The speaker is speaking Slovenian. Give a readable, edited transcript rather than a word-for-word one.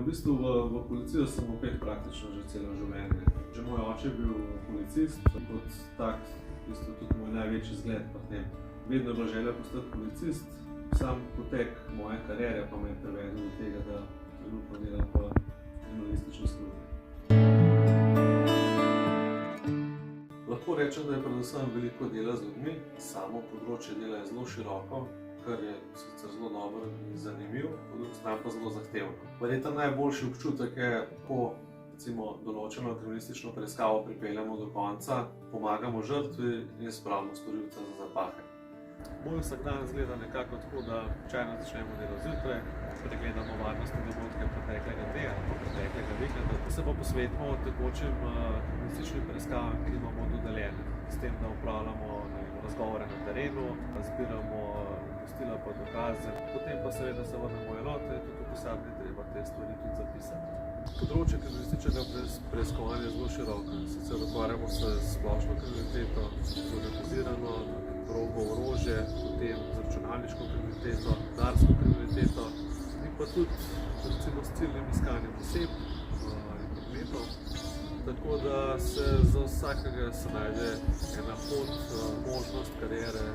v bistvu v policijo sem opet praktično že celo življenje. Že moj oče je bil policist, kot tak tudi moj največji zgled pri tem. Vedno je bila želja postati policist, sam potek moje kariere pa me je privedel do tega, da trenutno delam v kriminalistični službi. Lahko rečem, da je predvsem veliko dela z ljudmi, samo področje dela je zelo široko, kar je sicer zelo dobro in zanimiv, po drugi strani pa zelo zahtevno. Verjetno najboljši občutek je, ko recimo določeno kriminalistično preiskavo pripeljemo do konca, pomagamo žrtvi in spravimo storilca za zapahe. Moj vsakdan izgleda nekako tako, da običajno začnemo delo zjutraj, pregledamo varnostne dogodke preteklega dne ali pa preteklega vikenda, se pa posvetimo tekočim kriminalističnim preiskavam, ki imamo dodeljene, s tem, da opravljamo razgovore na terenu, zbiramo obvestila pa dokaze, potem pa seveda se vrnemo v enote in tudi v pisarni treba te stvari tudi zapisati. Področje kriminalističnega preiskovanja je zelo široko, sicer ukvarjamo se s splošno kriminaliteto, z organizirano, drogo, orožje, potem z računalniško kriminaliteto, darsko kriminaliteto in pa tudi recimo s ciljnim iskanjem oseb in predmetov. Tako da se za vsakega se najde ena pot, možnost kariere